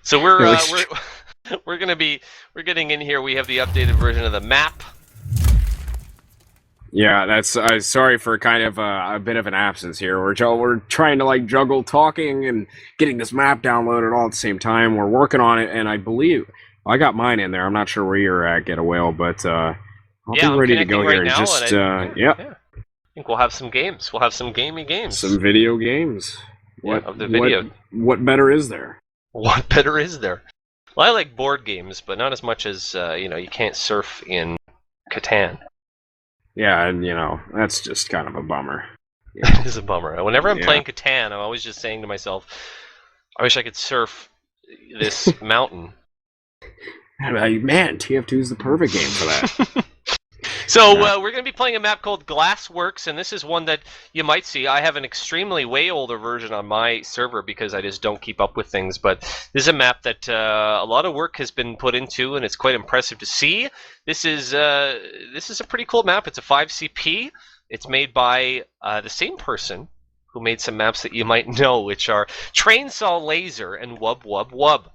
So we're getting in here. We have the updated version of the map. Yeah, that's sorry for kind of a bit of an absence here. We're trying to like juggle talking and getting this map downloaded all at the same time. We're working on it, and I believe I got mine in there. I'm not sure where you're at, Get a Whale, but I'll be I'm ready to go connecting here right and now, just yeah. I think we'll have some games. We'll have some gamey games. Some video games. Of the video. What better is there? What better is there? Well, I like board games, but not as much as you can't surf in Catan. Yeah, and that's just kind of a bummer. It is a bummer. Whenever I'm playing Catan, I'm always just saying to myself, I wish I could surf this mountain. Man, TF2 is the perfect game for that. So we're going to be playing a map called Glassworks, and this is one that you might see. I have an extremely way older version on my server because I just don't keep up with things, but this is a map that a lot of work has been put into, and it's quite impressive to see. This is a pretty cool map. It's a 5CP. It's made by the same person who made some maps that you might know, which are Trainsaw Laser and Wub Wub Wub.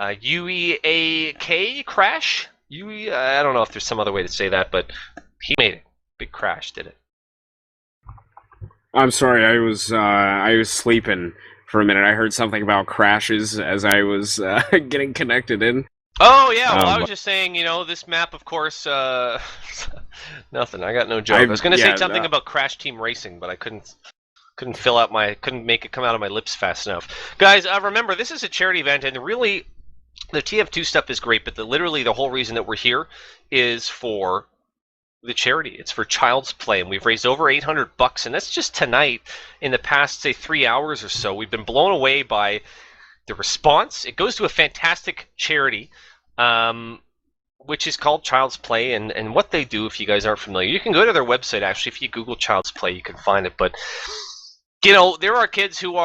UEAK Crash? I don't know if there's some other way to say that, but he made it. Big Crash did it. I'm sorry, I was sleeping for a minute. I heard something about crashes as I was getting connected in. Oh yeah, well I was just saying, this map, of course. Nothing. I got no joke. I was going to say something about Crash Team Racing, but I couldn't make it come out of my lips fast enough. Guys, remember this is a charity event, and really. The TF2 stuff is great, but literally the whole reason that we're here is for the charity. It's for Child's Play, and we've raised over $800, and that's just tonight. In the past, say, 3 hours or so, we've been blown away by the response. It goes to a fantastic charity, which is called Child's Play, and what they do, if you guys aren't familiar, you can go to their website, actually. If you Google Child's Play, you can find it, but, there are kids who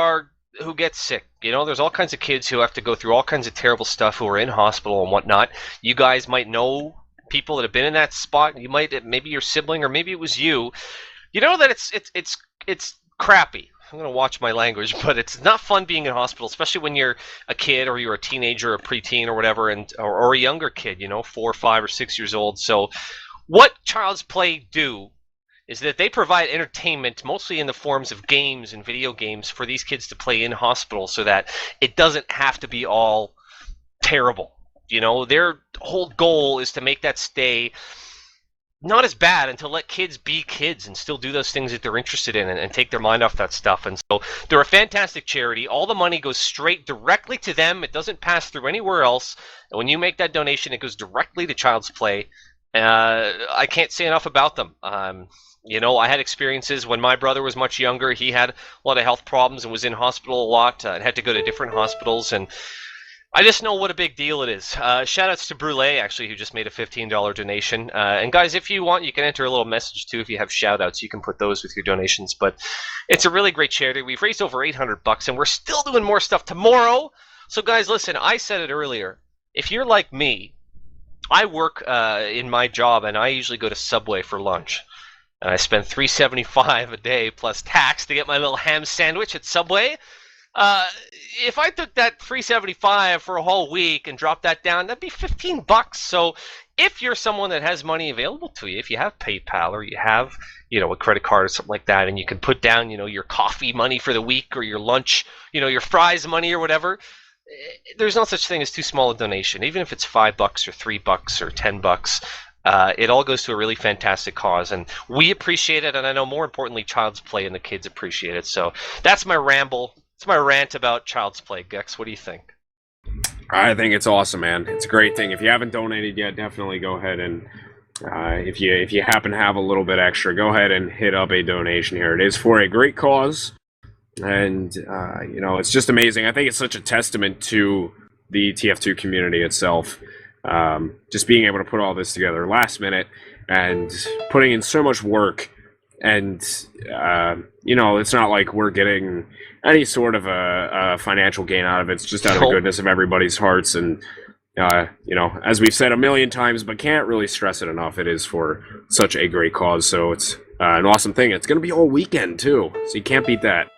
get sick. There's all kinds of kids who have to go through all kinds of terrible stuff who are in hospital and whatnot. You guys might know people that have been in that spot. You might, maybe your sibling, or maybe it was you. You know that it's crappy. I'm going to watch my language, but it's not fun being in hospital, especially when you're a kid or you're a teenager or a preteen or whatever, or a younger kid, 4, 5, or 6 years old. So what Child's Play do is that they provide entertainment, mostly in the forms of games and video games, for these kids to play in hospital so that it doesn't have to be all terrible. Their whole goal is to make that stay not as bad, and to let kids be kids and still do those things that they're interested in and take their mind off that stuff. And so they're a fantastic charity. All the money goes straight directly to them. It doesn't pass through anywhere else. And when you make that donation, it goes directly to Child's Play. I can't say enough about them. I had experiences when my brother was much younger. He had a lot of health problems and was in hospital a lot and had to go to different hospitals. And I just know what a big deal it is. Shout outs to Brule, actually, who just made a $15 donation. And guys, if you want, you can enter a little message too. If you have shout outs, you can put those with your donations. But it's a really great charity. We've raised over $800, and we're still doing more stuff tomorrow. So guys, listen, I said it earlier. If you're like me, I work in my job, and I usually go to Subway for lunch. And I spend $3.75 a day plus tax to get my little ham sandwich at Subway. If I took that $3.75 for a whole week and dropped that down, that'd be $15. So if you're someone that has money available to you, if you have PayPal or you have, a credit card or something like that, and you can put down, your coffee money for the week or your lunch, your fries money or whatever, there's no such thing as too small a donation. Even if it's $5 or $3 or $10. It all goes to a really fantastic cause, and we appreciate it, and I know more importantly, Child's Play and the kids appreciate it. So that's my ramble. It's my rant about Child's Play. Gex, what do you think? I think it's awesome, man. It's a great thing. If you haven't donated yet, definitely go ahead and if you happen to have a little bit extra, go ahead and hit up a donation here. It is for a great cause, and it's just amazing. I think it's such a testament to the TF2 community itself. Just being able to put all this together last minute and putting in so much work, and it's not like we're getting any sort of a financial gain out of it. It's just out of the goodness of everybody's hearts, and as we've said a million times, but can't really stress it enough, it is for such a great cause. So it's an awesome thing. It's going to be all weekend too, so you can't beat that.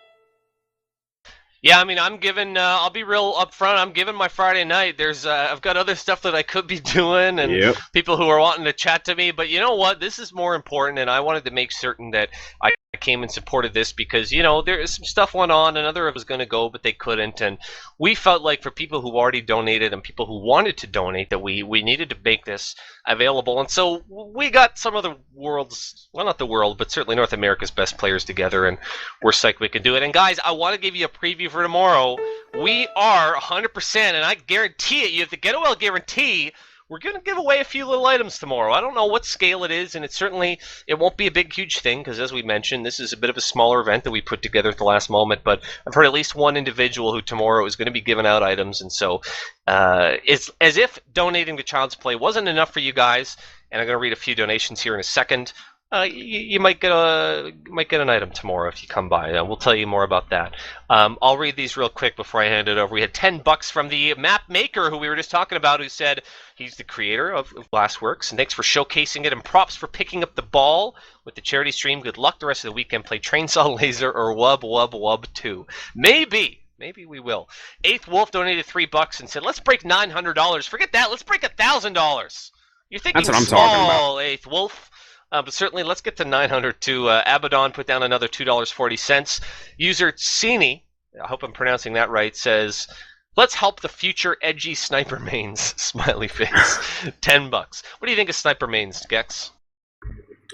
Yeah, I mean, I'm giving. I'll be real upfront. I'm giving my Friday night. I've got other stuff that I could be doing, and Yep. people who are wanting to chat to me. But you know what? This is more important, and I wanted to make certain that I came and supported this because there is some stuff went on, and other of us going to go, but they couldn't, and we felt like for people who already donated and people who wanted to donate that we needed to make this available, and so we got some of the world's, well, not the world, but certainly North America's best players together, and we're psyched we can do it. And guys, I want to give you a preview for tomorrow. We are 100%, and I guarantee it, you have the Get Well guarantee, we're going to give away a few little items tomorrow. I don't know what scale it is, and it won't be a big, huge thing, because as we mentioned, this is a bit of a smaller event that we put together at the last moment, but I've heard at least one individual who tomorrow is going to be giving out items, and so it's as if donating to Child's Play wasn't enough for you guys, and I'm going to read a few donations here in a second. You might get an item tomorrow if you come by. We'll tell you more about that. I'll read these real quick before I hand it over. We had $10 from the map maker who we were just talking about, who said he's the creator of Glassworks, and thanks for showcasing it, and props for picking up the ball with the charity stream. Good luck the rest of the weekend. Play Trainsaw Laser or Wub Wub Wub 2. Maybe we will. Eighth Wolf donated $3 and said, "Let's break $900. Forget that. Let's break $1,000." You're thinking That's what I'm small, talking about. Eighth Wolf. But certainly, let's get to 900 too. Abaddon put down another $2.40. User Cini, I hope I'm pronouncing that right, says, "Let's help the future edgy sniper mains." Smiley face. $10. What do you think of sniper mains, Gex?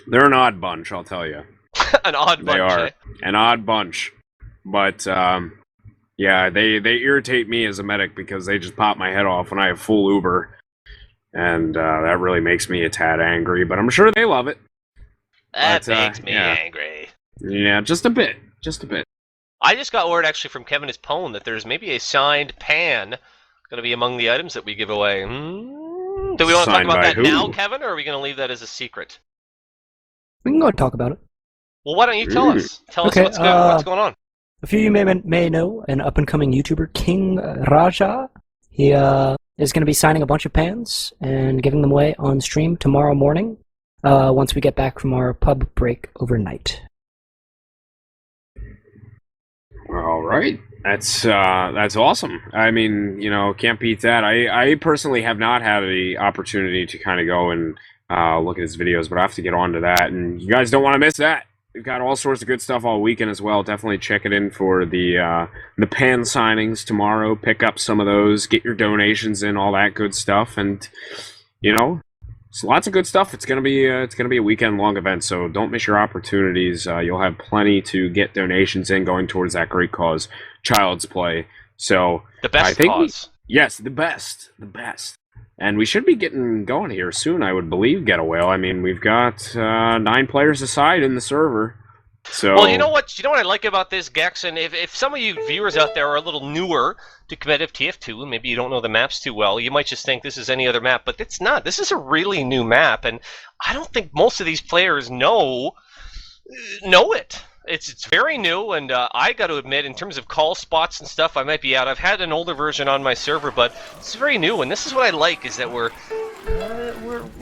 They're an odd bunch, I'll tell you. An odd bunch. They are eh? an odd bunch, but yeah, they irritate me as a medic because they just pop my head off when I have full Uber. And that really makes me a tad angry, but I'm sure they love it. That makes me angry. Yeah, just a bit. Just a bit. I just got word actually from Kevin Pone that there's maybe a signed pan going to be among the items that we give away. Do we want to talk about that now, Kevin, or are we going to leave that as a secret? We can go and talk about it. Well, why don't you tell us? Tell us what's going on. A few of you may know an up-and-coming YouTuber, King Raja. He is going to be signing a bunch of pans and giving them away on stream tomorrow morning once we get back from our pub break overnight. All right. That's awesome. I mean, can't beat that. I personally have not had the opportunity to kind of go and look at his videos, but I have to get on to that, and you guys don't want to miss that. We've got all sorts of good stuff all weekend as well. Definitely check it in for the pan signings tomorrow. Pick up some of those, get your donations in, all that good stuff, and it's lots of good stuff. It's gonna be a weekend long event, so don't miss your opportunities. You'll have plenty to get donations in going towards that great cause, Child's Play. So the best cause. Yes, the best. And we should be getting going here soon, I would believe, Get a Whale. I mean, we've got 9 players aside in the server. So, well, you know what I like about this, Gex, and if some of you viewers out there are a little newer to competitive TF2, and maybe you don't know the maps too well, you might just think this is any other map, but it's not. This is a really new map, and I don't think most of these players know it. It's very new, and I got to admit, in terms of call spots and stuff, I might be out. I've had an older version on my server, but it's very new, and this is what I like, is that we're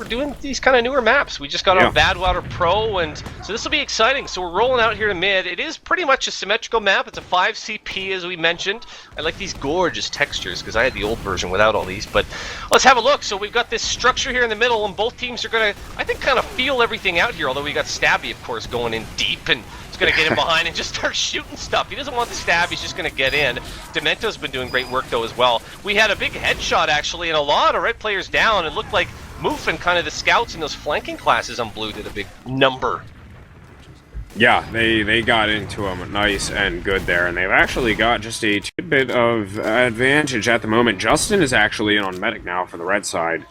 doing these kind of newer maps. We just got on Badwater Pro, and so this will be exciting. So we're rolling out here to mid. It is pretty much a symmetrical map. It's a 5 CP, as we mentioned. I like these gorgeous textures, because I had the old version without all these, but let's have a look. So we've got this structure here in the middle, and both teams are going to, I think, kind of feel everything out here, although we got Stabby, of course, going in deep, and he's going to get in behind and just start shooting stuff. He doesn't want the stab, he's just going to get in. Demento's been doing great work, though, as well. We had a big headshot, actually, and a lot of red players down. It looked like Moof and kind of the scouts in those flanking classes on blue did a big number. Yeah, they got into him nice and good there, and they've actually got just a tidbit of advantage at the moment. Justin is actually in on medic now for the red side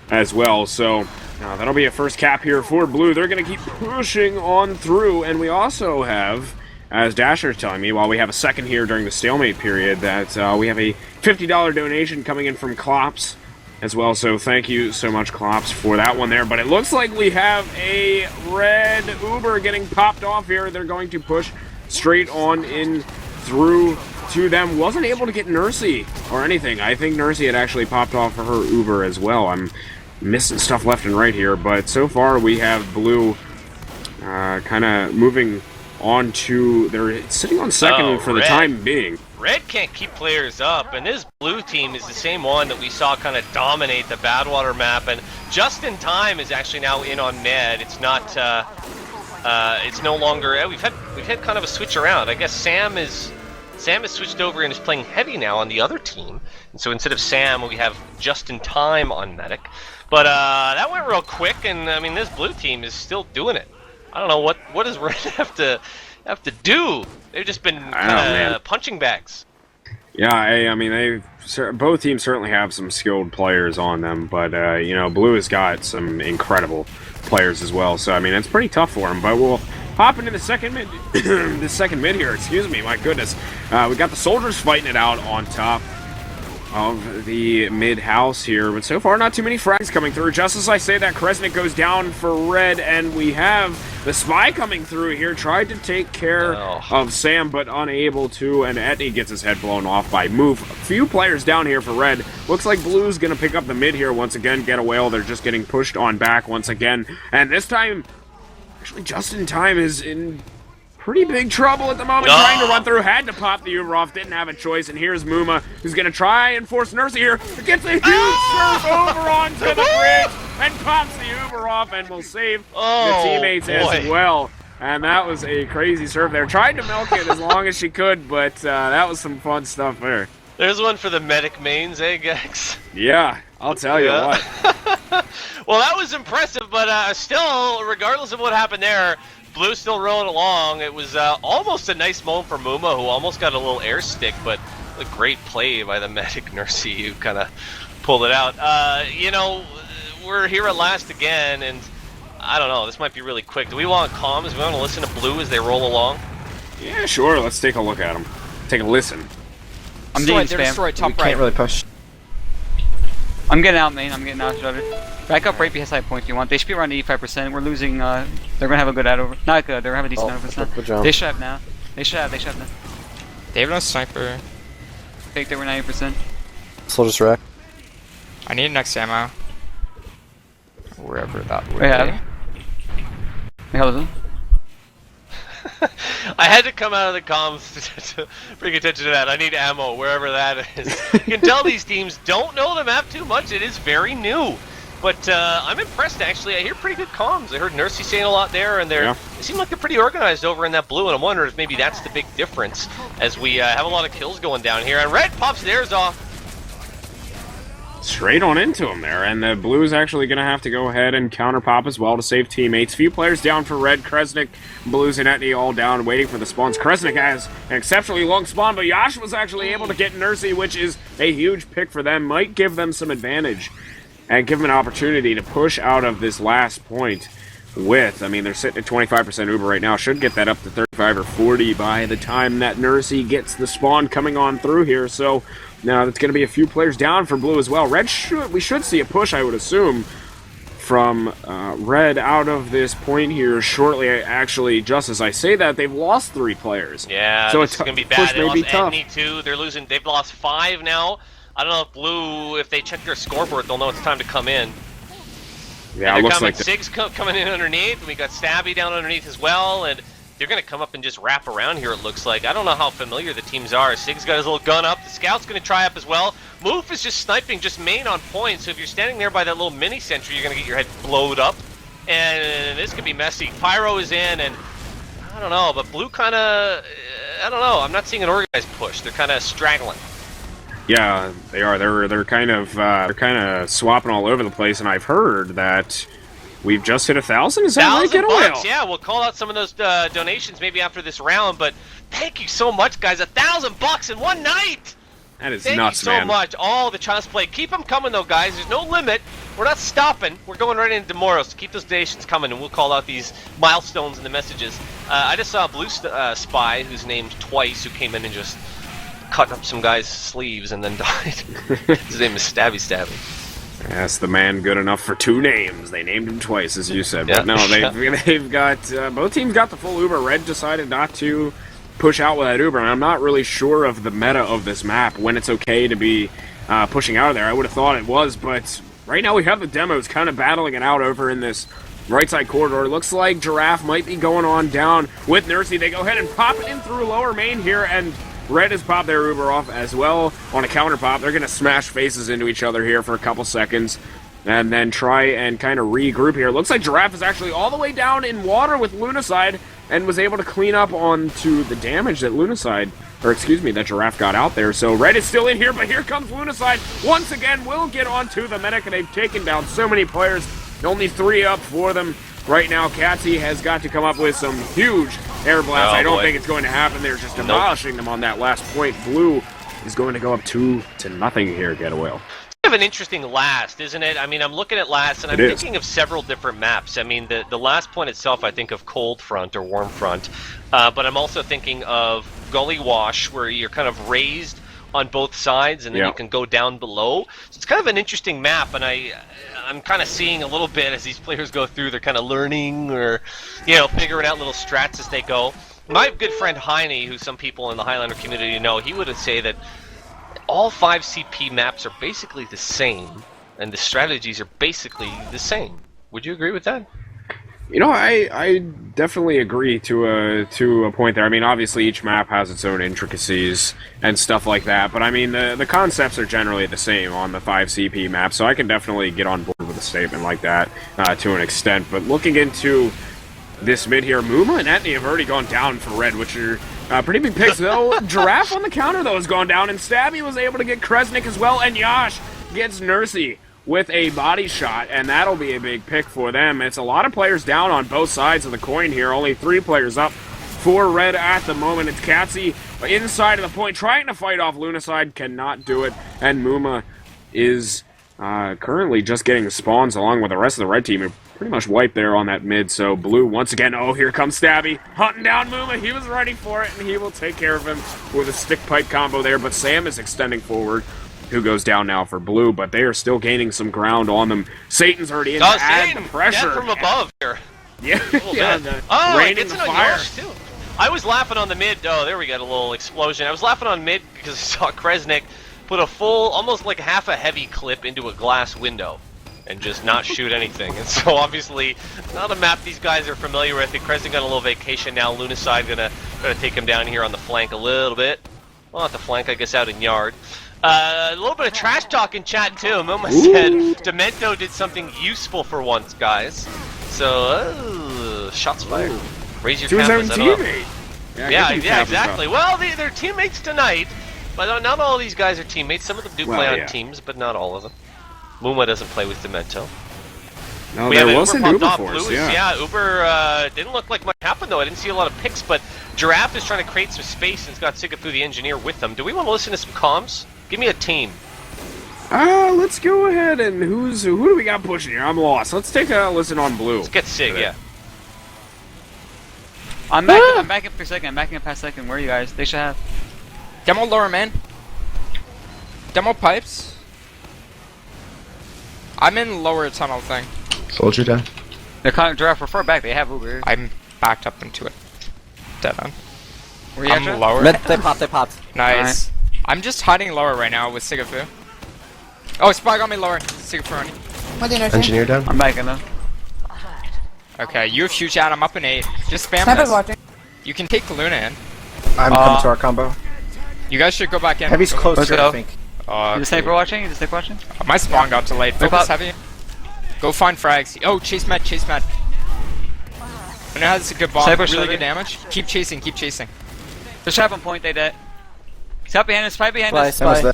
as well, so that'll be a first cap here for blue. They're going to keep pushing on through, and we also have, as Dasher's telling me, while we have a second here during the stalemate period, that we have a $50 donation coming in from Klops as well, so thank you so much, Klops, for that one there. But it looks like we have a red Uber getting popped off here. They're going to push straight on in through to them. Wasn't able to get Nursey or anything. I think Nursey had actually popped off for her Uber as well. I'm missing stuff left and right here, but so far we have blue kind of moving on to, they're sitting on second for the time being. Red can't keep players up, and this blue team is the same one that we saw kind of dominate the Badwater map, and Just in Time is actually now in on med. It's not, it's no longer, we've had kind of a switch around. I guess Sam has switched over and is playing heavy now on the other team, and so instead of Sam, we have Just in Time on medic. But that went real quick, and I mean, this blue team is still doing it. I don't know what does Red have to do. They've just been kind of punching bags. Yeah, I mean, both teams certainly have some skilled players on them, but you know, Blue has got some incredible players as well. So I mean, it's pretty tough for them. But we'll hop into the second mid, the second mid here. Excuse me, my goodness. We got the soldiers fighting it out on top of the mid house here, but so far not too many frags coming through. Just as I say that, Kresnik goes down for Red, and we have the spy coming through here. Tried to take care of Sam, but unable to, and Etney gets his head blown off by Move. A few players down here for Red. Looks like Blue's gonna pick up the mid here once again, get a whale. They're just getting pushed on back once again, and this time, actually Just in Time is in pretty big trouble at the moment, trying to run through, had to pop the Uber off, didn't have a choice, and here's Muma, who's going to try and force Nursey here, gets a huge surf over onto the bridge, and pops the Uber off, and will save the teammates as well. And that was a crazy surf there. Tried to milk it as long as she could, but that was some fun stuff there. There's one for the medic mains, eh, Gex? Yeah, I'll tell you what. Well, that was impressive, but still, regardless of what happened there, Blue still rolling along. It was almost a nice moment for Muma, who almost got a little air stick, but a great play by the medic Nursey, who kind of pulled it out. You know, we're here at last again, and I don't know, this might be really quick. Do we want comms? Do we want to listen to Blue as they roll along? Yeah, sure. Let's take a look at them. Take a listen. I'm doing spam. Right, top we right. can't really push. I'm getting out main. I'm getting out of it. Back up right behind side point if you want. They should be around 85%. We're losing. They're gonna have a good ad over. Not good. They're gonna have a decent ad over now. They should have now. They should have now. They have no sniper. I think they were 90%. Soldier's wreck. I need next ammo. Wherever that would Yeah. The hell is it? I had to come out of the comms to bring attention to that. I need ammo, wherever that is. You can tell these teams don't know the map too much. It is very new. But I'm impressed, actually. I hear pretty good comms. I heard Nursey saying a lot there, and they seem like they're pretty organized over in that blue, and I'm wondering if maybe that's the big difference as we have a lot of kills going down here. And Red pops theirs off. Straight on into him there, and the Blue's actually going to have to go ahead and counter pop as well to save teammates. Few players down for Red. Kresnik, Blues, and Etney all down, waiting for the spawns. Kresnik has an exceptionally long spawn, but Yash was actually able to get Nursey, which is a huge pick for them. Might give them some advantage and give them an opportunity to push out of this last point with, I mean, they're sitting at 25% Uber right now. Should get that up to 35 or 40 by the time that Nursey gets the spawn coming on through here. So now that's going to be a few players down for Blue as well. Red, we should see a push, I would assume, from Red out of this point here shortly. Actually, just as I say that, they've lost 3 players. Yeah, so it's going to be bad. They lost tough. Etney too. They've lost 5 now. I don't know if Blue, if they check their scoreboard, they'll know it's time to come in. Yeah, it looks like Sig's coming in underneath, and we got Stabby down underneath as well, and they're going to come up and just wrap around here, it looks like. I don't know how familiar the teams are. Sig's got his little gun up. The Scout's going to try up as well. Moof is just sniping, just main on point, so if you're standing there by that little mini-sentry, you're going to get your head blowed up, and this could be messy. Pyro is in, and I don't know, but Blue kind of, I don't know. I'm not seeing an organized push. They're kind of straggling. Yeah, they are. They're kind of swapping all over the place, and I've heard that we've just hit 1,000. Is that right? $1,000? Yeah, we'll call out some of those donations maybe after this round. But thank you so much, guys. $1,000 in one night. That is nuts, man. Thank you so much. All the chance play. Keep them coming, though, guys. There's no limit. We're not stopping. We're going right into tomorrow. So keep those donations coming, and we'll call out these milestones in the messages. I just saw a blue spy who's named Twice, who came in and just cut up some guy's sleeves and then died. His name is Stabby. Yes, the man good enough for 2 names. They named him twice, as you said. But no, they've got both teams got the full Uber. Red decided not to push out with that Uber, and I'm not really sure of the meta of this map when it's okay to be pushing out of there. I would have thought it was, but right now we have the demos kind of battling it out over in this right side corridor. It looks like Giraffe might be going on down with Nursey. They go ahead and pop it in through lower main here, and Red has popped their Uber off as well on a counter pop. They're going to smash faces into each other here for a couple seconds and then try and kind of regroup here. Looks like Giraffe is actually all the way down in water with Lunacide and was able to clean up onto the damage that that Giraffe got out there. So Red is still in here, but here comes Lunacide. Once again, will get onto the medic, and they've taken down so many players. Only 3 up for them right now. Catsy has got to come up with some huge air blasts. I don't think it's going to happen. They're just demolishing them on that last point. Blue is going to go up 2-0 here, Get a Whale. Kind of an interesting last, isn't it? I mean, I'm looking at last, and I'm thinking of several different maps. I mean, the last point itself, I think of Cold Front or Warm Front, but I'm also thinking of Gully Wash, where you're kind of raised on both sides, and then you can go down below. So it's kind of an interesting map, and I'm kind of seeing a little bit as these players go through. They're kind of learning or, figuring out little strats as they go. My good friend Heine, who some people in the Highlander community know, he would say that all 5 CP maps are basically the same, and the strategies are basically the same. Would you agree with that? I definitely agree to a point there. I mean, obviously each map has its own intricacies and stuff like that, but I mean the concepts are generally the same on the 5 CP maps, so I can definitely get on board with a statement like that to an extent. But looking into this mid here, Muma and Etney have already gone down for Red, which are pretty big picks, though. Giraffe on the counter, though, has gone down, and Stabby was able to get Kresnik as well, and Yash gets Nursey with a body shot, and that'll be a big pick for them. It's a lot of players down on both sides of the coin here. Only 3 players up for Red at the moment. It's Catsy inside of the point, trying to fight off Lunacide, cannot do it, and Muma is currently just getting the spawns along with the rest of the Red team. Are pretty much wiped there on that mid, so Blue once again, here comes Stabby, hunting down Muma. He was ready for it, and he will take care of him with a stick pipe combo there, but Sam is extending forward, who goes down now for Blue, but they are still gaining some ground on them. Satan's already in to add the pressure. From above here. Yeah, rain in the fire. Too. I was laughing on the mid. Oh, there we got a little explosion. I was laughing on mid because I saw Kresnik put a full, almost like half a heavy clip into a glass window and just not shoot anything. And so obviously, not a map these guys are familiar with. Kresnik got a little vacation now. Lunacide gonna take him down here on the flank a little bit. Well, not the flank, I guess out in yard. A little bit of trash talk in chat too. Moma said Demento did something useful for once, guys. So, shots fired. Raise your cameras up. Teammate. Yeah, exactly. Well, they're teammates tonight, but not all of these guys are teammates. Some of them do play on teams, but not all of them. Muma doesn't play with Demento. No, there was an Uber force, Uber didn't look like much happened, though. I didn't see a lot of picks, but Giraffe is trying to create some space and has got Sigafu the engineer with them. Do we want to listen to some comms? Give me a team. Let's go ahead and who do we got pushing here? I'm lost. Let's take a listen on Blue. Let's get Sig, yeah. I'm backing up for a second. I'm backing up past second. Where are you guys? They should have. Demo lower, man. Demo pipes. I'm in lower tunnel thing. Soldier down. They're Giraffe. We're far back. They have Uber. I'm backed up into it. Dead on. Where you I'm lower. They popped. Nice. Right. I'm just hiding lower right now with Sigafu. Oh, Spy got me lower. Sigafu running. Engineer down. I'm backing them. Okay, you have huge ad. I'm up in 8. Just spam Sniper's this. watching. You can take Luna in. I'm coming to our combo. You guys should go back in. Heavy's closer, I think. Is the sniper watching? Is the sniper watching? My spawn got delayed. Focus heavy. Go find frags. Oh, chase med. I know has a good bomb. Sniper's really good damage. Keep chasing. Just trap on point. They dead. Spy behind us. Spy.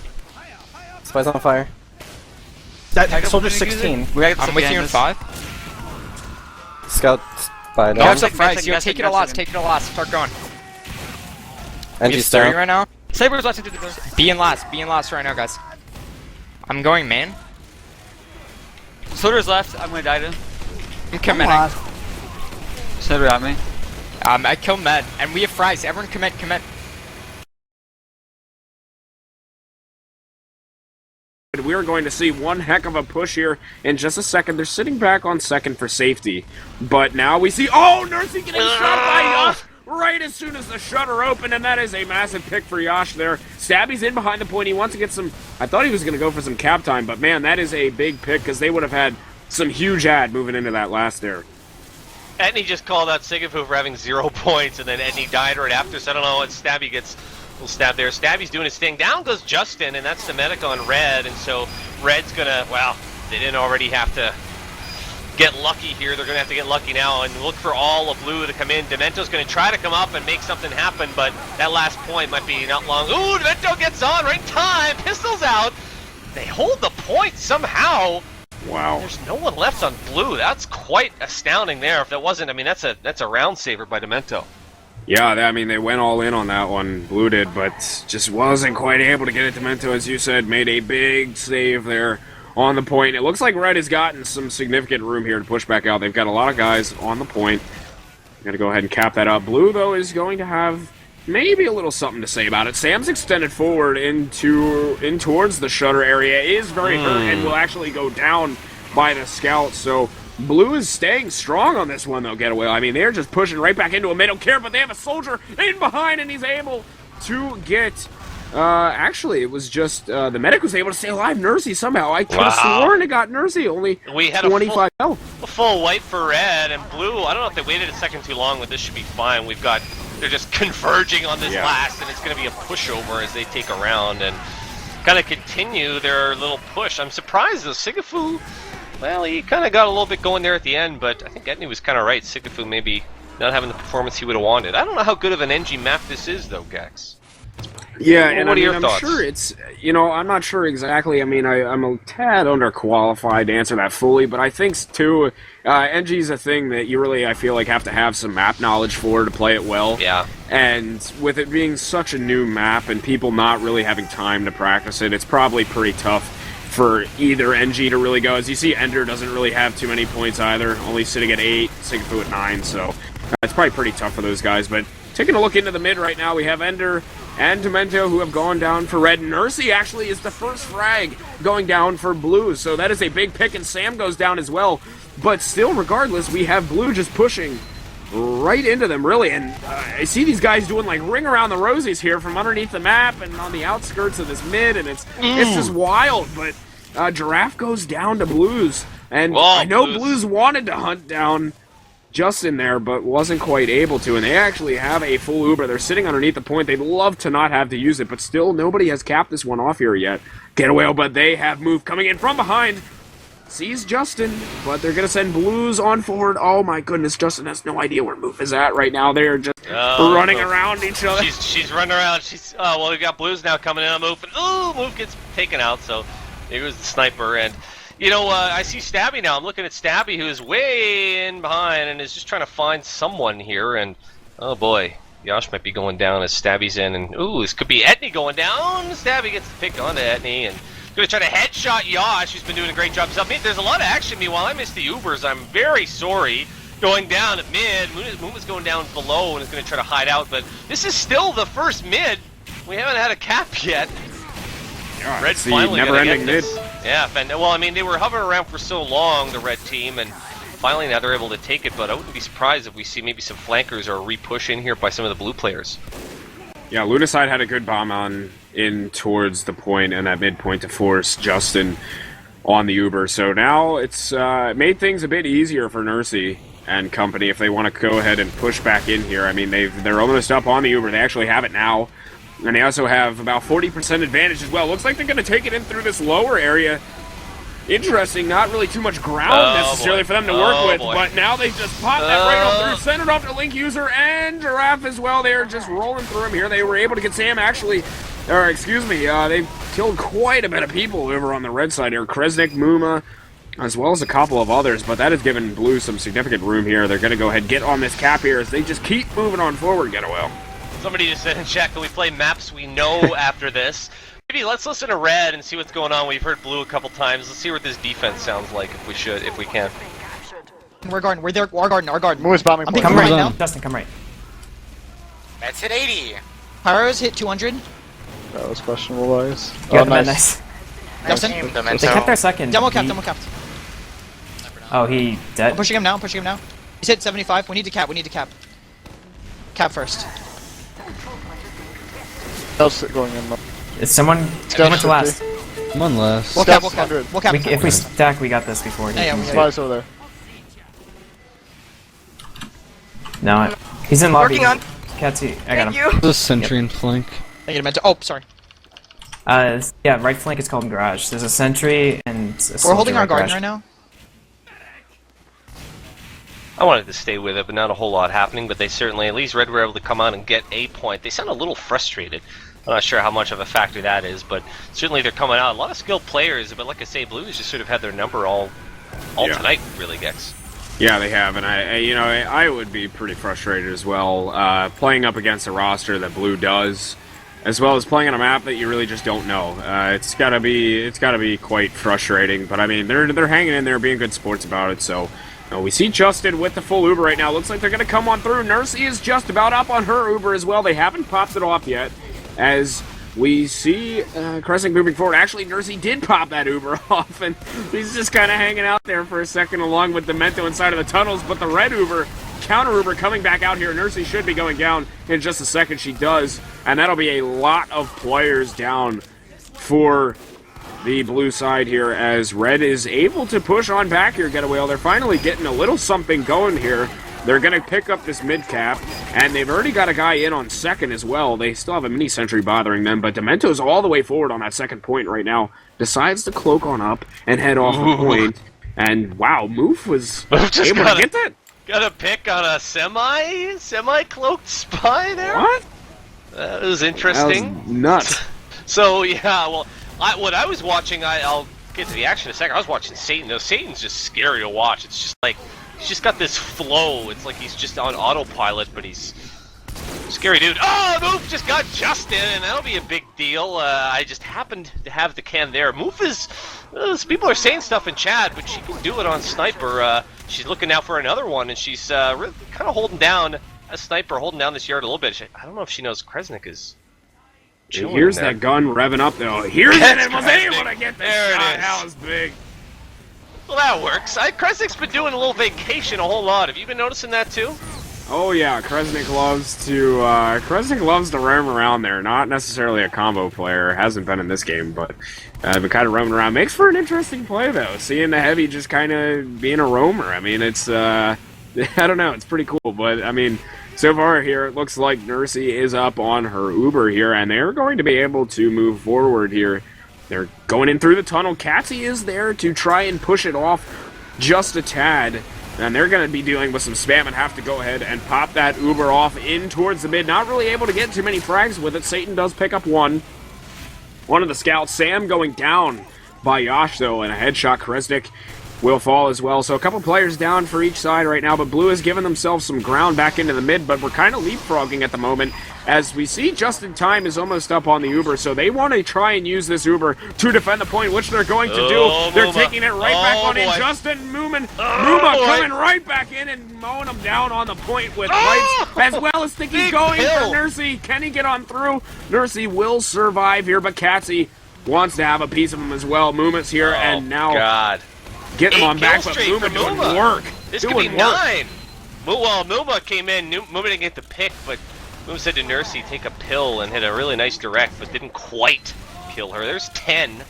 Spy's on fire. That soldier's 16. I'm with you in 5. Scout spy. No, I'm some frags. Yo, take it a lot. Start going. We have 30 right now. Saber's watching through the door. Be in last right now, guys. I'm going main. Soldier's left. I'm gonna die to him. I'm committing. Soldier got me. I killed med, and we have frags. Everyone commit. We are going to see one heck of a push here in just a second. They're sitting back on second for safety. But now we see, Nursey getting shot by Yash right as soon as the shutter opened, and that is a massive pick for Yash there. Stabby's in behind the point. He wants to get some, I thought he was going to go for some cap time, but man, that is a big pick because they would have had some huge ad moving into that last there. Etney just called out Sigafu for having 0 points, and then Etney died right after, so I don't know what Stabby gets Little stab there. Stabby's doing his thing. Down goes Justin, and that's the medic on Red, and so Red's gonna, well, they didn't already have to get lucky here. They're gonna have to get lucky now and look for all of blue to come in. Demento's gonna try to come up and make something happen, but that last point might be not long. Ooh, Demento gets on right in time. Pistols out. They hold the point somehow. Wow. There's no one left on blue. That's quite astounding there. If that wasn't, I mean, that's a round saver by Demento. Yeah, I mean, they went all in on that one, Blue did, but just wasn't quite able to get it. Demento, as you said, made a big save there on the point. It looks like Red has gotten some significant room here to push back out. They've got a lot of guys on the point. Gotta go ahead and cap that up. Blue, though, is going to have maybe a little something to say about it. Sam's extended forward in towards the shutter area, is very hurt, and will actually go down by the scout, so Blue is staying strong on this one, though, Getaway. I mean, they're just pushing right back into him. They don't care, but they have a soldier in behind, and he's able to get... actually, it was just... the medic was able to stay alive. Nursey, somehow. I could have sworn it got Nursey. Only we had 25 health. A full wipe for Red, and Blue, I don't know if they waited a second too long, but this should be fine. We've got... They're just converging on this last, and it's going to be a pushover as they take a round and kind of continue their little push. I'm surprised, though. Sigafu... Well, he kind of got a little bit going there at the end, but I think Etney was kind of right. Sigafu maybe not having the performance he would have wanted. I don't know how good of an NG map this is, though, Gax. Yeah, well, and what I mean, are your I'm thoughts? sure it's, I'm not sure exactly. I mean, I'm a tad underqualified to answer that fully, but I think, too, NG's a thing that you really, I feel like, have to have some map knowledge for to play it well. Yeah. And with it being such a new map and people not really having time to practice it, it's probably pretty tough for either NG to really go. As you see, Ender doesn't really have too many points either, only sitting at 8, Sigafu at 9, so it's probably pretty tough for those guys. But taking a look into the mid right now, we have Ender and Demento who have gone down for Red. Nursey actually is the first frag going down for Blue, so that is a big pick, and Sam goes down as well. But still, regardless, we have Blue just pushing right into them, really. And I see these guys doing like ring around the rosies here from underneath the map and on the outskirts of this mid, and it's just wild. But Giraffe goes down to Blues, and I know Blues wanted to hunt down Justin there, but wasn't quite able to. And they actually have a full Uber. They're sitting underneath the point. They'd love to not have to use it, but still nobody has capped this one off here yet. Getaway, but they have moved coming in from behind. Sees Justin, but they're going to send Blues on forward. Oh my goodness, Justin has no idea where Move is at right now. They're just running around each other. She's running around. Well, we got Blues now coming in on Move, and Move gets taken out, so here goes the sniper. And, I see Stabby now. I'm looking at Stabby, who is way in behind and is just trying to find someone here, and oh boy, Yosh might be going down as Stabby's in, and this could be Etney going down. Stabby gets the pick onto Etney, and going to try to headshot Yosh, who's been doing a great job himself. There's a lot of action. Meanwhile, I missed the Ubers. I'm very sorry. Going down at mid. Moon is going down below and is going to try to hide out. But this is still the first mid. We haven't had a cap yet. Yeah, Red finally never-ending mid. Yeah, well, I mean, they were hovering around for so long, the red team, and finally now they're able to take it. But I wouldn't be surprised if we see maybe some flankers or a re-push in here by some of the blue players. Yeah, Lunaside had a good bomb on in towards the point and that midpoint to force Justin on the Uber. So now it's made things a bit easier for Nursey and company if they want to go ahead and push back in here. I mean, they're almost up on the Uber. They actually have it now. And they also have about 40% advantage as well. Looks like they're going to take it in through this lower area. Interesting, not really too much ground necessarily for them to work with, but now they just popped that right on through, sent it off to Link User and Giraffe as well. They're just rolling through him here. They were able to get Sam actually, they killed quite a bit of people over on the red side here. Kresnik, Muma, as well as a couple of others, but that has given Blue some significant room here. They're going to go ahead and get on this cap here as they just keep moving on forward, Getaway. Somebody just said in chat, can we play maps we know after this? Maybe let's listen to Red and see what's going on. We've heard Blue a couple times. Let's see what this defense sounds like if we can. We're guarding. We're there. Our garden. Move's bombing. I'm picking right now. Justin, come right. That's hit 80. Pyro's hit 200. That was questionable, boys. Yeah, nice. Justin. They kept their second. Demo capped. Oh, he dead? I'm pushing him now. He's hit 75. We need to cap. Cap first. How's it going in? Is someone went to last? One last. We'll cap. If we stack, we got this before. Spies over there. No, he's in lobby. Working on. Can't see. I got him. Thank you. This sentry in flank. I get a mentor. Oh, sorry. Yeah, right flank is called Garage. There's a sentry and a We're holding our garden garden right now. I wanted to stay with it, but not a whole lot happening. But they certainly, at least Red were able to come out and get a point. They sound a little frustrated. I'm not sure how much of a factor that is, but certainly they're coming out. A lot of skilled players, but like I say, Blues just sort of had their number all tonight, really, Gex. Yeah, they have, and I would be pretty frustrated as well, playing up against a roster that Blue does, as well as playing on a map that you really just don't know. It's gotta be quite frustrating. But I mean, they're hanging in there, being good sports about it. So we see Justin with the full Uber right now. Looks like they're gonna come on through. Nursey is just about up on her Uber as well. They haven't popped it off yet, as we see Crescent moving forward. Actually, Nursey did pop that Uber off, and he's just kind of hanging out there for a second along with Demento inside of the tunnels. But the red Uber, counter Uber, coming back out here. Nursey should be going down in just a second. She does, and that'll be a lot of players down for the blue side here, as red is able to push on back here. Get away. They're finally getting a little something going here. They're going to pick up this mid-cap, and they've already got a guy in on second as well. They still have a mini-sentry bothering them, but Demento's all the way forward on that second point right now. Decides to cloak on up and head off the point. And, wow, Moof was able to get that. Got a pick on a semi-cloaked spy there? What? That was interesting. That was nuts. So, yeah, well, what I was watching, I'll get to the action in a second. I was watching Satan. No, Satan's just scary to watch. It's just like, he's just got this flow. It's like he's just on autopilot, but he's scary dude. Oh, Moof just got Justin, and that'll be a big deal. I just happened to have the can there. Moof is, people are saying stuff in chat, but she can do it on Sniper. She's looking out for another one, and she's really kind of holding down a Sniper, holding down this yard a little bit. I don't know if she knows Kresnik is chilling. Here's that gun revving up, though. Here's it, and was able to get the shot. That was big. Well, that works. Kresnik's been doing a little vacation a whole lot. Have you been noticing that too? Oh yeah, Kresnik loves to roam around there. Not necessarily a combo player. Hasn't been in this game, but kind of roaming around. Makes for an interesting play though. Seeing the heavy just kind of being a roamer. I mean, it's I don't know. It's pretty cool, but I mean, so far here it looks like Nursey is up on her Uber here, and they're going to be able to move forward here. They're going in through the tunnel. Catsy is there to try and push it off just a tad. And they're going to be dealing with some spam and have to go ahead and pop that Uber off in towards the mid. Not really able to get too many frags with it. Satan does pick up one. One of the scouts. Sam going down by Yash, though, and a headshot. Kresnik will fall as well. So a couple players down for each side right now, but Blue has given themselves some ground back into the mid, but we're kind of leapfrogging at the moment, as we see Justin Time is almost up on the Uber, so they want to try and use this Uber to defend the point, which they're going to do. They're taking it right back on in. Justin Muma coming right back in and mowing them down on the point with lights, as well as thinking going for Nursey. Can he get on through? Nursey will survive here, but Catsy wants to have a piece of him as well. Muma's here, and now getting him on back, but Muma doing work. This could be 9. Well, Muma came in. Muma didn't get the pick, but Muma said to Nursey, take a pill, and hit a really nice direct, but didn't quite kill her. There's 10.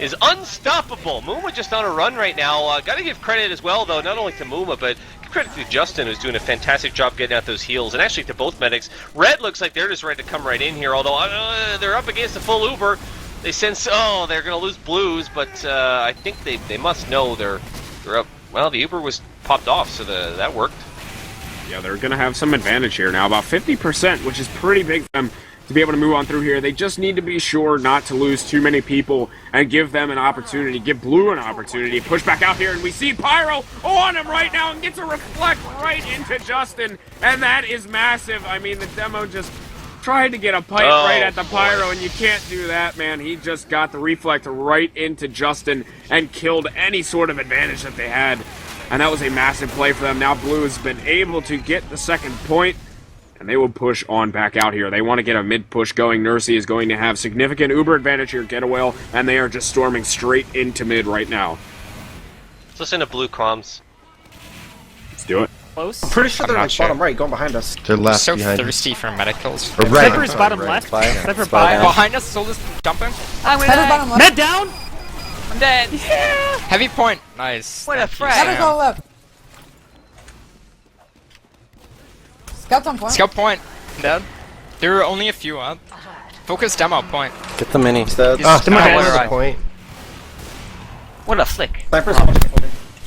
Is unstoppable. Muma just on a run right now. Gotta give credit as well, though, not only to Muma, but give credit to Justin, who's doing a fantastic job getting out those heals, and actually to both medics. Red looks like they're just ready to come right in here, although they're up against the full Uber. They sense, they're going to lose Blues, but I think they must know they're up. Well, the Uber was popped off, so that worked. Yeah, they're going to have some advantage here now, about 50%, which is pretty big for them to be able to move on through here. They just need to be sure not to lose too many people and give them an opportunity, give Blue an opportunity. Push back out here, and we see Pyro on him right now and gets a reflect right into Justin, and that is massive. I mean, the demo just tried to get a pipe right at the Pyro, and you can't do that, man. He just got the reflect right into Justin and killed any sort of advantage that they had. And that was a massive play for them. Now Blue has been able to get the second point, and they will push on back out here. They want to get a mid-push going. Nursey is going to have significant Uber advantage here, Get Away, and they are just storming straight into mid right now. Let's listen to Blue comms. Let's do it. Close? I'm pretty sure they're like bottom right, going behind us. They're left so behind thirsty for medicals. Sniper's bottom left. Sniper behind us, Solus jumping. I'm bottom left. Med down! I'm dead. Yeah. Heavy point. Nice. What a frag. Sniper's all left. Scout's on point. Scout point. Dead. There were only a few up. Focus demo point. Get the mini. He's What the point? What a flick. Sniper's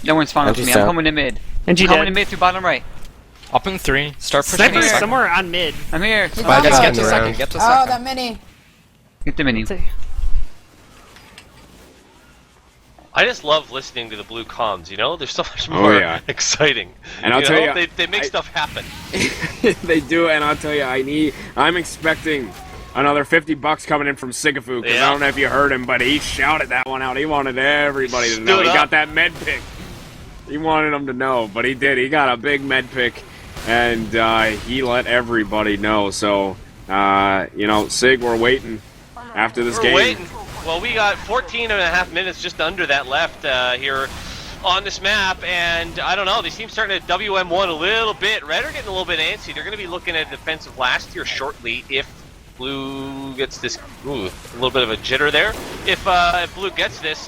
No one's spawning with me. I'm coming to mid. I'm coming to mid through bottom right. Up in 3. Start pushing. Sniper's somewhere on mid. I'm here. Get to second. Get to second. Oh, that mini. Get the mini. I just love listening to the blue comms, you know? They're so much more exciting. And I'll tell you, they make stuff happen. They do, and I'll tell you, I'm expecting another $50 coming in from Sigafu, because I don't know if you heard him, but he shouted that one out. He wanted everybody to know. He got that med pick. He wanted them to know, but he did. He got a big med pick, and he let everybody know. So, you know, Sig, we're waiting after this game. We're waiting. Well, we got 14.5 minutes just under that left here on this map, and I don't know, they seem starting to WM1 a little bit. Red are getting a little bit antsy. They're going to be looking at defensive last here shortly if Blue gets this. Ooh, a little bit of a jitter there. If Blue gets this,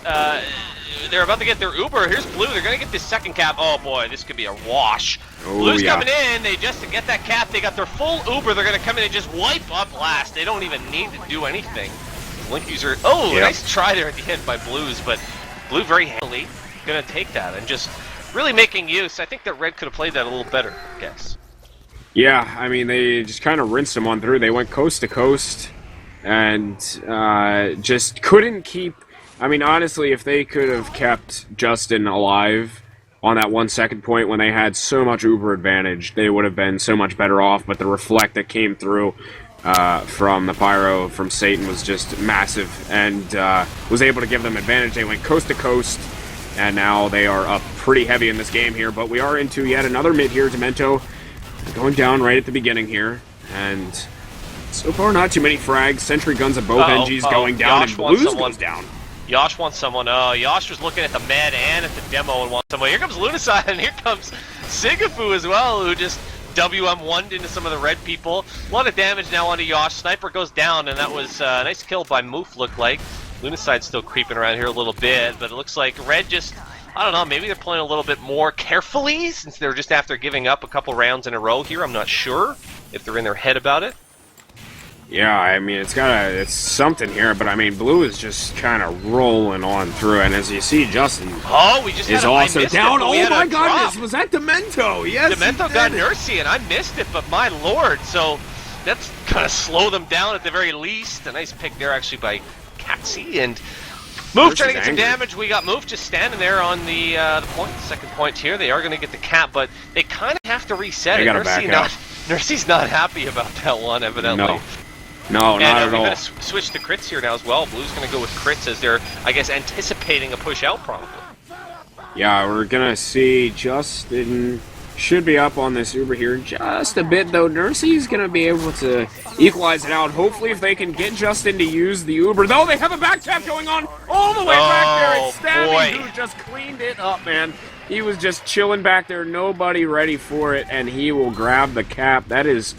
they're about to get their Uber. Here's Blue. They're going to get this second cap. Oh boy, this could be a wash. Blue's coming in. They just to get that cap, they got their full Uber. They're going to come in and just wipe up last. They don't even need to do anything. Link user. Oh, nice try there at the end by Blues, but Blue very handily going to take that and just really making use. I think that Red could have played that a little better, I guess. Yeah, I mean, they just kind of rinsed them on through. They went coast to coast and just couldn't keep... I mean, honestly, if they could have kept Justin alive on that 1 second point when they had so much Uber advantage, they would have been so much better off, but the reflect that came through from the Pyro from Satan was just massive and was able to give them advantage. They went coast to coast, and now they are up pretty heavy in this game here, but we are into yet another mid here. Demento going down right at the beginning here, and so far not too many frags. Sentry guns at both NGs going down, and Blues goes down. Yosh wants someone. Yosh was looking at the med and at the demo and wants someone. Here comes Lunaside, and here comes Sigafu as well, who just WM1'd into some of the red people. A lot of damage now onto Yosh. Sniper goes down, and that was a nice kill by Moof, looked like. Lunaside's still creeping around here a little bit, but it looks like Red just, I don't know, maybe they're playing a little bit more carefully since they're just after giving up a couple rounds in a row here. I'm not sure if they're in their head about it. Yeah, I mean, it's something here, but I mean, Blue is just kind of rolling on through, and as you see, Justin is also down. Oh my goodness, was that Demento? Yes, Demento got Nursey, and I missed it, but my lord, so that's gonna slow them down at the very least. A nice pick there, actually, by Katsy, and Moof trying to get some damage. We got Moof just standing there on the point, second point here. They are gonna get the cap, but they kind of have to reset it. Nursey's not happy about that one, evidently. No, not at all. We're going to switch to crits here now as well. Blue's going to go with crits as they're, I guess, anticipating a push out probably. Yeah, we're going to see Justin should be up on this Uber here just a bit, though. Nursey's going to be able to equalize it out. Hopefully, if they can get Justin to use the Uber. Though they have a back tap going on all the way back there. It's Stabby who just cleaned it up, man. He was just chilling back there. Nobody ready for it, and he will grab the cap. That is...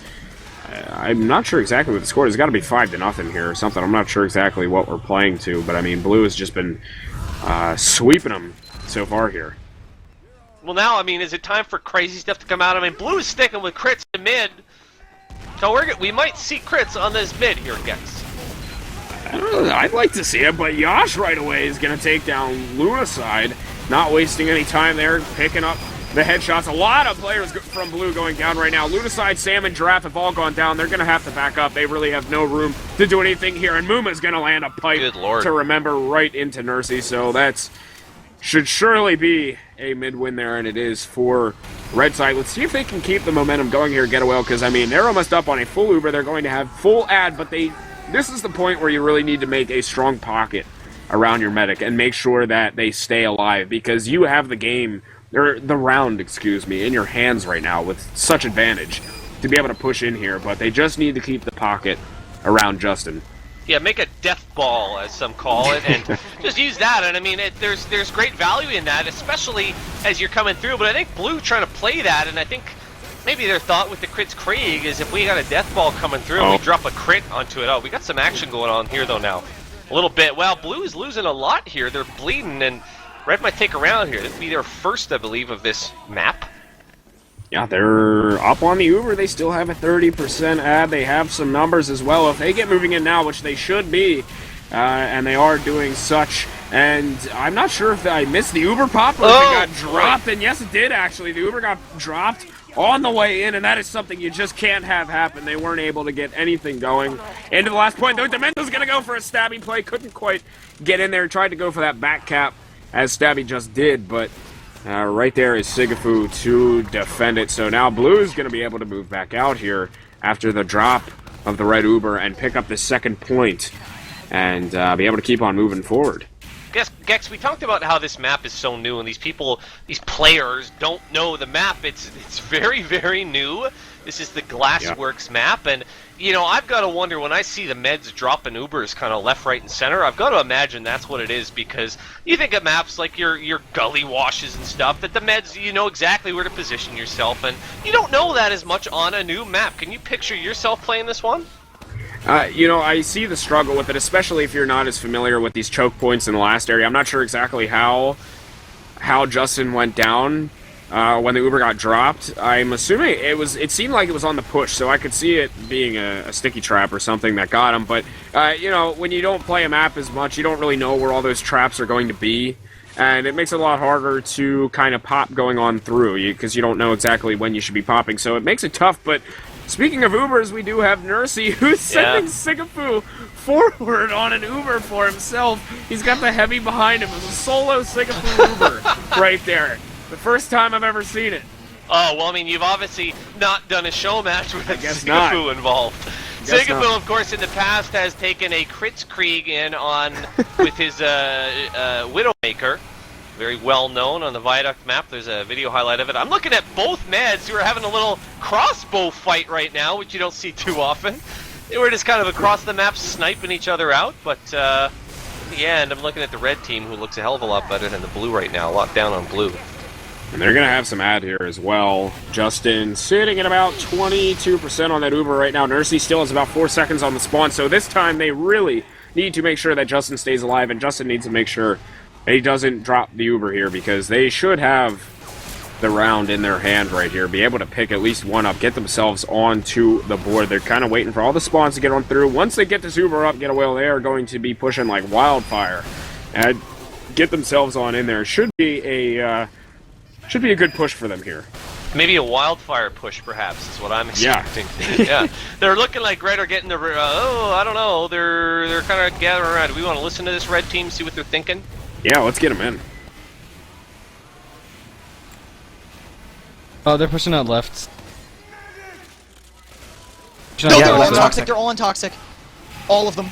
I'm not sure exactly what the score is. It's got to be 5-0 here or something. I'm not sure exactly what we're playing to, but I mean, Blue has just been sweeping them so far here. Well, now, I mean, is it time for crazy stuff to come out? I mean, Blue is sticking with crits in mid, so we might see crits on this mid here, guys. I'd like to see it, but Yosh right away is going to take down Lunaside, not wasting any time there, picking up the headshots. A lot of players from Blue going down right now. Lunaside, Sam, and Giraffe have all gone down. They're going to have to back up. They really have no room to do anything here. And Muma's going to land a pipe to remember right into Nursey. So that's should surely be a mid-win there, and it is for Red Side. Let's see if they can keep the momentum going here, get well, because, I mean, they're almost up on a full Uber. They're going to have full ad, but this is the point where you really need to make a strong pocket around your medic and make sure that they stay alive, because you have the game... or the round, excuse me, in your hands right now with such advantage to be able to push in here, but they just need to keep the pocket around Justin. Yeah, make a death ball, as some call it, and just use that. And I mean, there's great value in that, especially as you're coming through. But I think Blue trying to play that, and I think maybe their thought with the crits Krieg is if we got a death ball coming through, and we drop a crit onto it. Oh, we got some action going on here though now, a little bit. Well, Blue is losing a lot here. They're bleeding, and Red might take a round here. This will be their first, I believe, of this map. Yeah, they're up on the Uber. They still have a 30% ad. They have some numbers as well. If they get moving in now, which they should be, and they are doing such. And I'm not sure if I missed the Uber pop or if it got dropped. And yes, it did actually. The Uber got dropped on the way in, and that is something you just can't have happen. They weren't able to get anything going. Into the last point, though, Demento's going to go for a stabby play. Couldn't quite get in there. Tried to go for that back cap, as Stabby just did, but right there is Sigafu to defend it. So now Blue's going to be able to move back out here after the drop of the red Uber and pick up the second point and be able to keep on moving forward. Yes, Gex, we talked about how this map is so new, and these players don't know the map. It's very, very new. This is the Glassworks map, and you know, I've got to wonder when I see the meds dropping Ubers kind of left, right, and center. I've got to imagine that's what it is, because you think of maps like your gully washes and stuff, that the meds, you know exactly where to position yourself, and you don't know that as much on a new map. Can you picture yourself playing this one? You know, I see the struggle with it, especially if you're not as familiar with these choke points in the last area. I'm not sure exactly how Justin went down when the Uber got dropped. I'm assuming it seemed like it was on the push, so I could see it being a sticky trap or something that got him. But, you know, when you don't play a map as much, you don't really know where all those traps are going to be. And it makes it a lot harder to kind of pop going on through, because you don't know exactly when you should be popping. So it makes it tough, but speaking of Ubers, we do have Nursey, who's sending Sigafu forward on an Uber for himself. He's got the heavy behind him. It's a solo Sigafu Uber right there. The first time I've ever seen it. Oh, well, I mean, you've obviously not done a show match with Sigafu involved. Sigafu, of course, in the past has taken a Kritzkrieg in on with his Widowmaker. Very well known on the Viaduct map. There's a video highlight of it. I'm looking at both meds who are having a little crossbow fight right now, which you don't see too often. They were just kind of across the map sniping each other out, but in the end, I'm looking at the red team, who looks a hell of a lot better than the blue right now. Locked down on blue. And they're going to have some ad here as well. Justin sitting at about 22% on that Uber right now. Nursey still has about 4 seconds on the spawn, so this time they really need to make sure that Justin stays alive, and Justin needs to make sure he doesn't drop the Uber here, because they should have the round in their hand right here, be able to pick at least one up, get themselves onto the board. They're kind of waiting for all the spawns to get on through. Once they get this Uber up, get a whale, they are going to be pushing like wildfire and get themselves on in there. Should be a good push for them here. Maybe a wildfire push, perhaps, is what I'm expecting. Yeah. They're looking like red are getting the... I don't know. They're kind of gathering around. Do we want to listen to this red team, see what they're thinking? Yeah, let's get them in. Oh, they're pushing out left. No, they're all on toxic. They're all on toxic. All of them.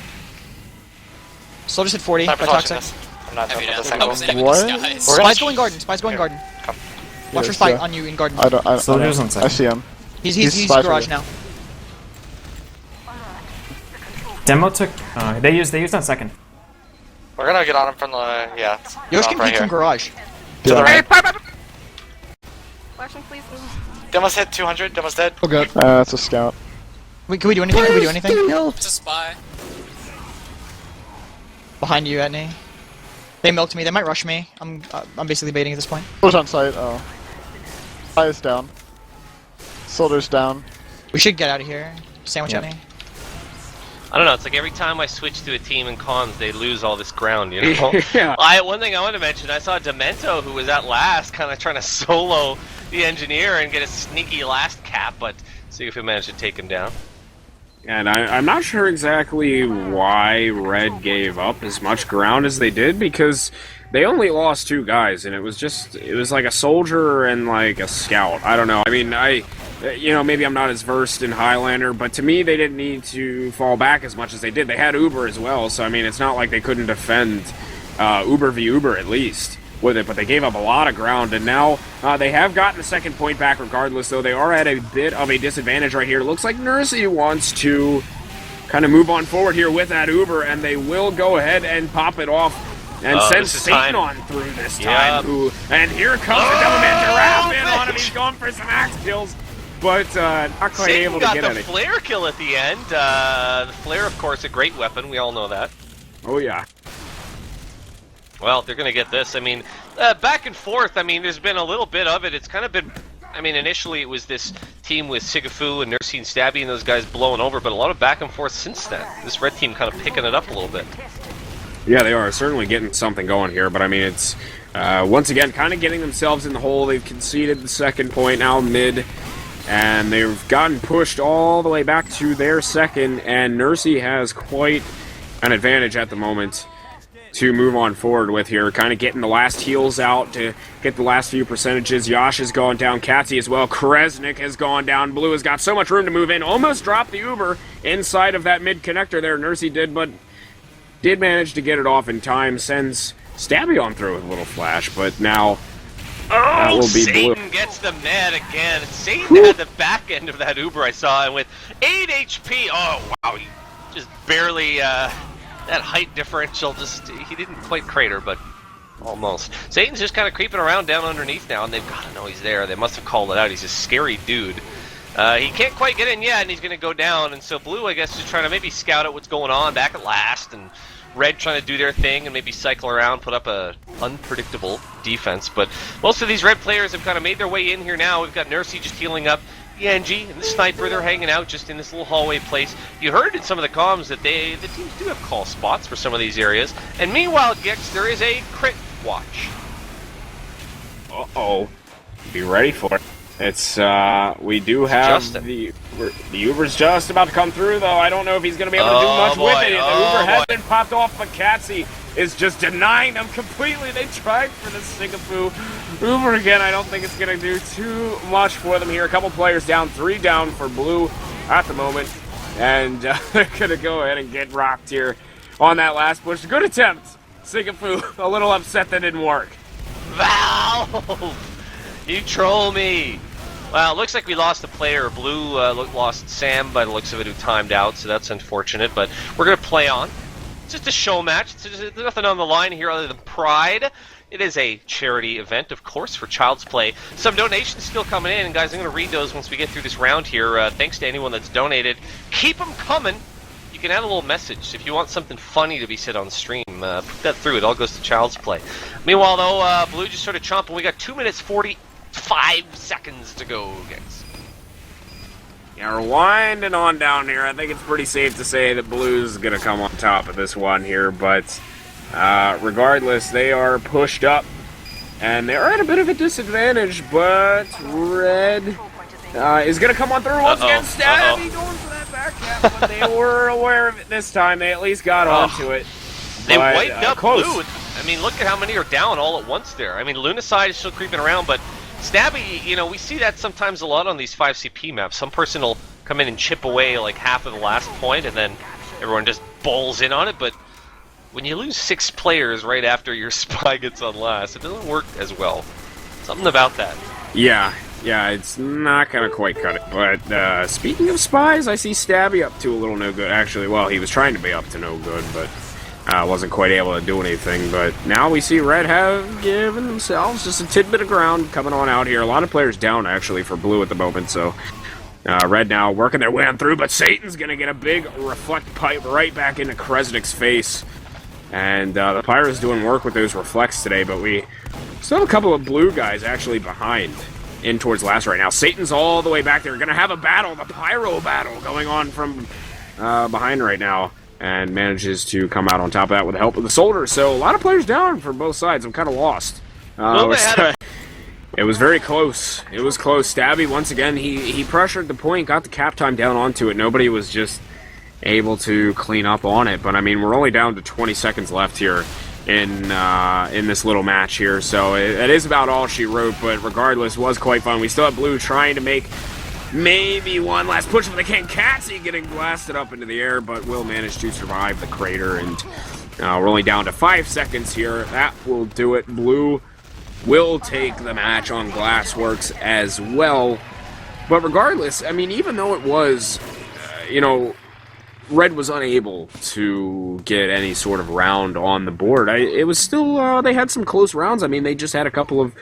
Soldiers hit 40 by toxic. I'm not doing What? Spy's going garden. Spy's going garden. Watch for Spy on you in garden. Soldiers on second. I see him. He's garage now. Demo took. They used on second. We're gonna get on him from the Yosh can peek from garage. To the right. Flashing, please. Demo's hit 200. Demo's dead. Oh god. That's a scout. Wait, can we do anything? Can we do anything? It's a spy. Behind you, Etney. They milked me. They might rush me. I'm basically baiting at this point. Soldier's on site. Oh. Spy is down. Soldier's down. We should get out of here. Sandwich Etney. I don't know, it's like every time I switch to a team in cons, they lose all this ground, you know? Yeah. One thing I want to mention, I saw Demento, who was at last, kind of trying to solo the engineer and get a sneaky last cap, but see if we managed to take him down. And I'm not sure exactly why Red gave up as much ground as they did, because they only lost 2 guys, and it was like a soldier and like a scout. I don't know. I mean, maybe I'm not as versed in Highlander, but to me, they didn't need to fall back as much as they did. They had Uber as well, so I mean, it's not like they couldn't defend Uber v Uber at least with it, but they gave up a lot of ground, and now they have gotten a second point back regardless, though they are at a bit of a disadvantage right here. It looks like Nursey wants to kind of move on forward here with that Uber, and they will go ahead and pop it off and send Satan on through this time. And here comes the Devilman Giraffe in on him. He's going for some axe kills, but not quite able to get got any. the flare kill at the end. The flare, of course, a great weapon. We all know that. Oh, yeah. Well, they're going to get this. I mean, back and forth, I mean, there's been a little bit of it. It's kind of been I mean, initially it was this team with Sigafu and Nursey and Stabby and those guys blowing over, but a lot of back and forth since then. This red team kind of picking it up a little bit. Yeah, they are certainly getting something going here, but I mean, it's once again kind of getting themselves in the hole. They've conceded the second point now mid, and they've gotten pushed all the way back to their second, and Nursey has quite an advantage at the moment to move on forward with here, kind of getting the last heals out to get the last few percentages. Yash has gone down, Katsy as well, Kresnik has gone down, Blue has got so much room to move in, almost dropped the Uber inside of that mid connector there, Nursey did, but did manage to get it off in time, sends Stabby on through with a little flash, but now that will be Blue. Satan gets the net again. Satan had the back end of that Uber I saw, and with 8 HP, oh wow, he just barely, that height differential, he didn't quite crater, but almost. Satan's just kind of creeping around down underneath now, and they've got to know he's there. They must have called it out. He's a scary dude. He can't quite get in yet, and he's going to go down, and so Blue, I guess, is trying to maybe scout out what's going on back at last, and Red trying to do their thing and maybe cycle around, put up a unpredictable defense. But most of these Red players have kind of made their way in here now. We've got Nursey just healing up. Yanji and the Sniper, they're hanging out just in this little hallway place. You heard in some of the comms that the teams do have call spots for some of these areas. And meanwhile, Gex, there is a crit watch. Uh-oh. Be ready for it. It's, we do have the Uber's just about to come through, though. I don't know if he's going to be able to do much with it. The Uber has been popped off, but Katsy is just denying them completely. They tried for the Sigafu Uber again. I don't think it's going to do too much for them here. A couple players down, 3 down for Blue at the moment. And they're going to go ahead and get rocked here on that last push. Good attempt. Sigafu a little upset that didn't work. Valve! You troll me! Well, it looks like we lost a player. Blue lost Sam by the looks of it, who timed out, so that's unfortunate. But we're going to play on. It's just a show match. There's nothing on the line here other than pride. It is a charity event, of course, for Child's Play. Some donations still coming in, and guys, I'm going to read those once we get through this round here. Thanks to anyone that's donated. Keep them coming. You can add a little message. If you want something funny to be said on stream, put that through. It all goes to Child's Play. Meanwhile, though, Blue just sort of chomping. We got 2 minutes 45 seconds to go, guys. Yeah, we're winding on down here. I think it's pretty safe to say that Blue's going to come on top of this one here, but regardless, they are pushed up, and they're at a bit of a disadvantage, but Red is going to come on through once again. Stabby going for that back cap, but they were aware of it this time. They at least got onto it. They wiped up close. Blue. I mean, look at how many are down all at once there. I mean, Lunacide is still creeping around, but Stabby, you know, we see that sometimes a lot on these 5CP maps. Some person will come in and chip away like half of the last point, and then everyone just bowls in on it. But when you lose 6 players right after your spy gets on last, it doesn't work as well. Something about that. Yeah, it's not going to quite cut it. But speaking of spies, I see Stabby up to a little no good. Actually, well, he was trying to be up to no good, but wasn't quite able to do anything. But now we see Red have given themselves just a tidbit of ground coming on out here. A lot of players down, actually, for Blue at the moment, so Red now working their way on through, but Satan's going to get a big reflect pipe right back into Kresnik's face. And the Pyro's doing work with those reflects today, but we still have a couple of Blue guys actually behind in towards last right now. Satan's all the way back there. Going to have a battle, the Pyro battle going on from behind right now, and manages to come out on top of that with the help of the Soldier. So a lot of players down for both sides. I'm kind of lost. It was very close. It was close. Stabby, once again, he pressured the point, got the cap time down onto it. Nobody was just able to clean up on it. But, I mean, we're only down to 20 seconds left here in this little match here. So it is about all she wrote, but regardless, was quite fun. We still have Blue trying to make maybe one last push for the King. Katsy getting blasted up into the air, but will manage to survive the crater. And we're only down to 5 seconds here. That will do it. Blue will take the match on Glassworks as well. But regardless, I mean, even though it was, Red was unable to get any sort of round on the board, it was still, they had some close rounds. I mean, they just had a couple of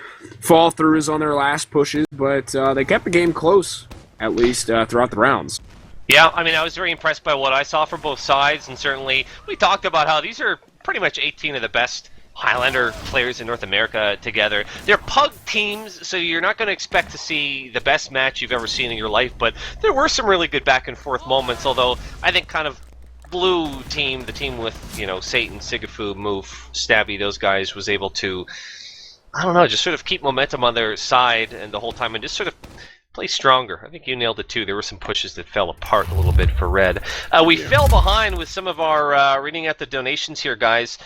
fall-throughs on their last pushes, but they kept the game close, at least throughout the rounds. Yeah, I mean, I was very impressed by what I saw from both sides, and certainly we talked about how these are pretty much 18 of the best Highlander players in North America together. They're pug teams, so you're not going to expect to see the best match you've ever seen in your life, but there were some really good back and forth moments, although I think kind of blue team, the team with, you know, Satan, Sigafu, Moof, Stabby, those guys, was able to, I don't know, just sort of keep momentum on their side and the whole time and just sort of play stronger. I think you nailed it too. There were some pushes that fell apart a little bit for Red. We fell behind with some of our reading out the donations here, guys.